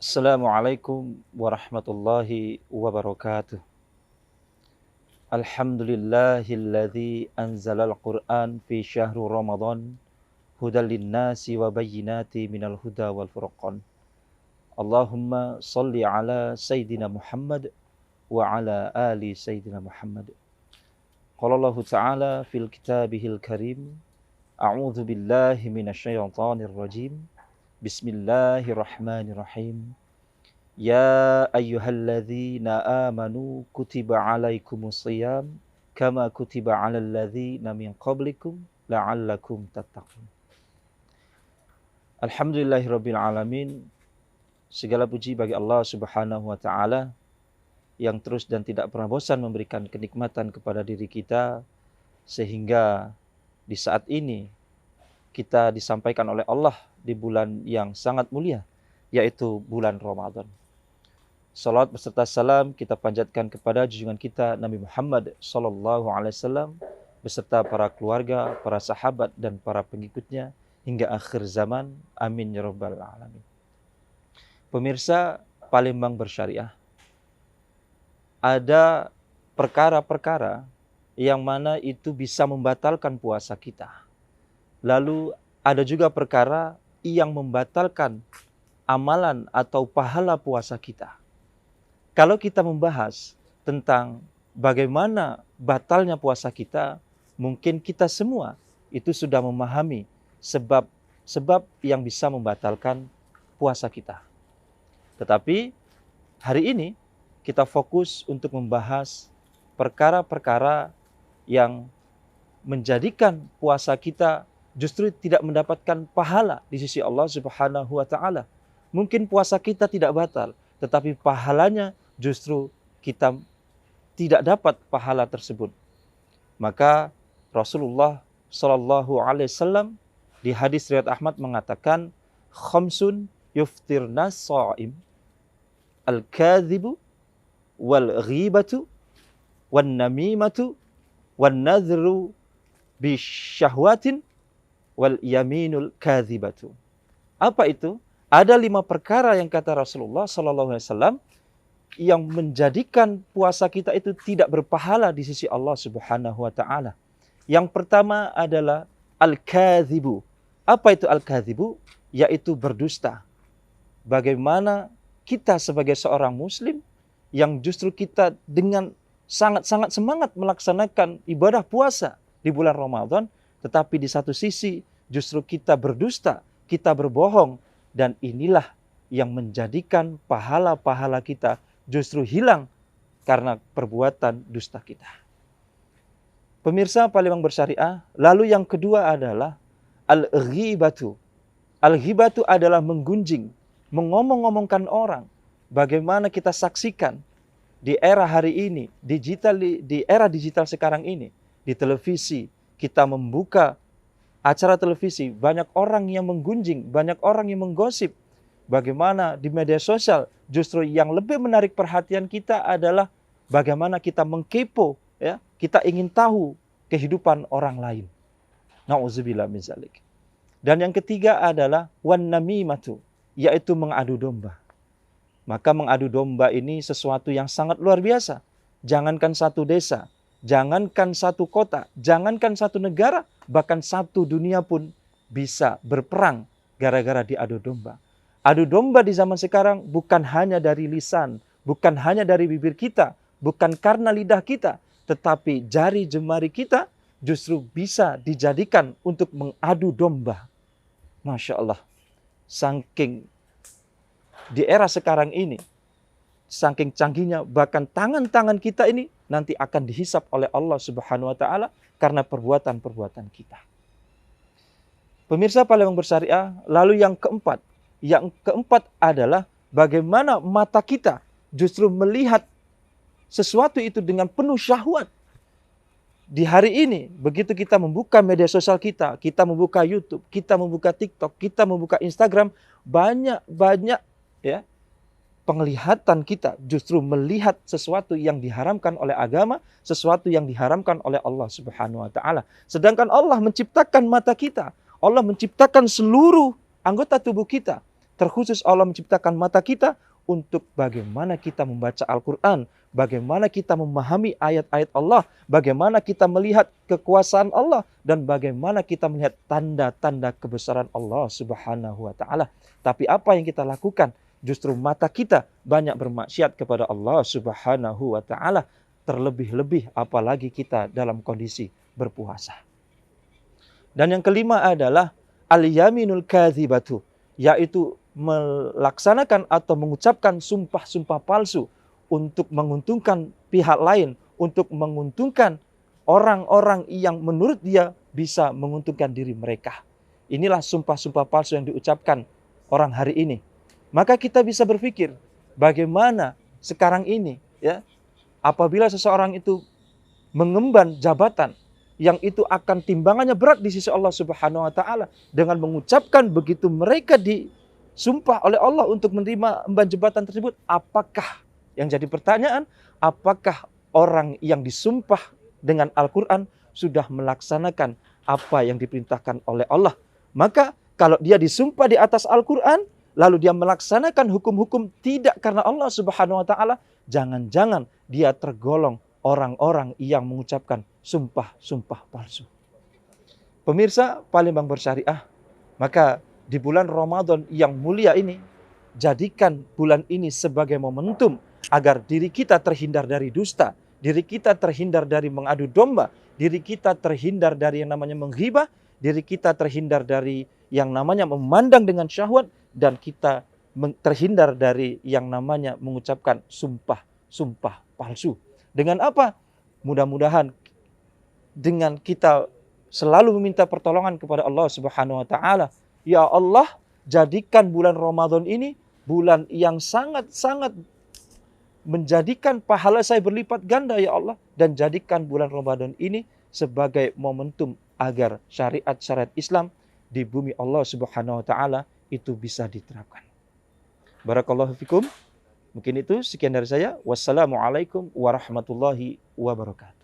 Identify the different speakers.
Speaker 1: Assalamualaikum warahmatullahi wabarakatuh. Alhamdulillahilladzi anzalal Qur'an fi syahri Ramadan hudal linnasi wa bayyinati minal huda wal furqan. Allahumma salli ala Sayyidina Muhammad wa ala ali Sayyidina Muhammad. Qala Allah Ta'ala fil kitabihil karim. A'udzu billahi minasyaitonir rajim. Bismillahirrahmanirrahim. Ya ayyuhalladzina amanu kutiba alaikumus shiyam kama kutiba alal ladzina min qablikum la'allakum tattaqun. Alhamdulillahirabbil alamin. Segala puji bagi Allah Subhanahu wa taala yang terus dan tidak pernah bosan memberikan kenikmatan kepada diri kita sehingga di saat ini kita disampaikan oleh Allah di bulan yang sangat mulia, yaitu bulan Ramadan. Salawat beserta salam kita panjatkan kepada junjungan kita Nabi Muhammad SAW beserta para keluarga, para sahabat dan para pengikutnya hingga akhir zaman. Amin ya rabbal alamin. Pemirsa Palembang Bersyariah, ada perkara-perkara yang mana itu bisa membatalkan puasa kita. Lalu ada juga perkara yang membatalkan amalan atau pahala puasa kita. Kalau kita membahas tentang bagaimana batalnya puasa kita, mungkin kita semua itu sudah memahami sebab yang bisa membatalkan puasa kita. Tetapi hari ini kita fokus untuk membahas perkara-perkara yang menjadikan puasa kita justru tidak mendapatkan pahala di sisi Allah Subhanahu wa taala. Mungkin puasa kita tidak batal, tetapi pahalanya justru kita tidak dapat pahala tersebut. Maka Rasulullah sallallahu alaihi wasallam di hadis riwayat Ahmad mengatakan, khamsun yuftirnas shaim, al-kadzibu wal ghibatu wan namimatu wan nadhru bi syahwatin wal yaminul kadzibatu. Apa itu? Ada 5 perkara yang kata Rasulullah sallallahu alaihi wasallam yang menjadikan puasa kita itu tidak berpahala di sisi Allah Subhanahu wa taala. Yang pertama adalah al-kadzibu. Apa itu al-kadzibu? Yaitu berdusta. Bagaimana kita sebagai seorang muslim yang justru kita dengan sangat-sangat semangat melaksanakan ibadah puasa di bulan Ramadan, tetapi di satu sisi justru kita berdusta, kita berbohong, dan inilah yang menjadikan pahala-pahala kita justru hilang karena perbuatan dusta kita. Pemirsa Palembang Bersyariah, lalu yang kedua adalah al-ghibatu. Al-ghibatu adalah menggunjing, mengomong-ngomongkan orang. Bagaimana kita saksikan di era hari ini, di era digital sekarang ini, di televisi, kita membuka acara televisi, banyak orang yang menggunjing, banyak orang yang menggosip. Bagaimana di media sosial, justru yang lebih menarik perhatian kita adalah bagaimana kita mengkepo, ya, kita ingin tahu kehidupan orang lain. Nauzubillah min zalik. Dan yang ketiga adalah wan namimatu, yaitu mengadu domba. Maka mengadu domba ini sesuatu yang sangat luar biasa. Jangankan satu desa, jangankan satu kota, jangankan satu negara, bahkan satu dunia pun bisa berperang gara-gara diadu domba. Adu domba di zaman sekarang bukan hanya dari lisan, bukan hanya dari bibir kita, bukan karena lidah kita, tetapi jari jemari kita justru bisa dijadikan untuk mengadu domba. Masya Allah. Saking di era sekarang ini, saking canggihnya, bahkan tangan-tangan kita ini nanti akan dihisap oleh Allah Subhanahu wa taala karena perbuatan-perbuatan kita. Pemirsa Palembang Bersyariah, lalu yang keempat adalah bagaimana mata kita justru melihat sesuatu itu dengan penuh syahwat. Di hari ini, begitu kita membuka media sosial kita membuka YouTube, kita membuka TikTok, kita membuka Instagram, banyak ya, penglihatan kita justru melihat sesuatu yang diharamkan oleh agama, sesuatu yang diharamkan oleh Allah Subhanahu wa taala. Sedangkan Allah menciptakan mata kita, Allah menciptakan seluruh anggota tubuh kita terkhusus Allah menciptakan mata kita untuk bagaimana kita membaca Al-Quran, bagaimana kita memahami ayat-ayat Allah, bagaimana kita melihat kekuasaan Allah, dan bagaimana kita melihat tanda-tanda kebesaran Allah Subhanahu wa Ta'ala. Tapi apa yang kita lakukan? Justru mata kita banyak bermaksiat kepada Allah Subhanahu wa Ta'ala. Terlebih-lebih apalagi kita dalam kondisi berpuasa. Dan yang kelima adalah al-yaminul kadzibatu, yaitu melaksanakan atau mengucapkan sumpah-sumpah palsu untuk menguntungkan pihak lain, untuk menguntungkan orang-orang yang menurut dia bisa menguntungkan diri mereka. Inilah sumpah-sumpah palsu yang diucapkan orang hari ini. Maka kita bisa berpikir, bagaimana sekarang ini, ya, apabila seseorang itu mengemban jabatan yang itu akan timbangannya berat di sisi Allah Subhanahu wa Ta'ala, dengan mengucapkan begitu mereka disumpah oleh Allah untuk menerima emban jabatan tersebut, apakah, yang jadi pertanyaan, apakah orang yang disumpah dengan Al-Quran sudah melaksanakan apa yang diperintahkan oleh Allah? Maka kalau dia disumpah di atas Al-Quran, lalu dia melaksanakan hukum-hukum tidak karena Allah Subhanahu wa Ta'ala, jangan-jangan dia tergolong orang-orang yang mengucapkan sumpah-sumpah palsu. Pemirsa Palembang Bersyariah, maka di bulan Ramadan yang mulia ini, jadikan bulan ini sebagai momentum agar diri kita terhindar dari dusta, diri kita terhindar dari mengadu domba, diri kita terhindar dari yang namanya menghibah, diri kita terhindar dari yang namanya memandang dengan syahwat, dan kita terhindar dari yang namanya mengucapkan sumpah-sumpah palsu. Dengan apa? Mudah-mudahan dengan kita selalu meminta pertolongan kepada Allah Subhanahu wa Ta'ala. Ya Allah, jadikan bulan Ramadan ini bulan yang sangat-sangat menjadikan pahala saya berlipat ganda, ya Allah. Dan jadikan bulan Ramadan ini sebagai momentum agar syariat-syariat Islam di bumi Allah Subhanahu wa Ta'ala itu bisa diterapkan. Barakallahu fikum. Mungkin itu sekian dari saya. Wassalamualaikum warahmatullahi wabarakatuh.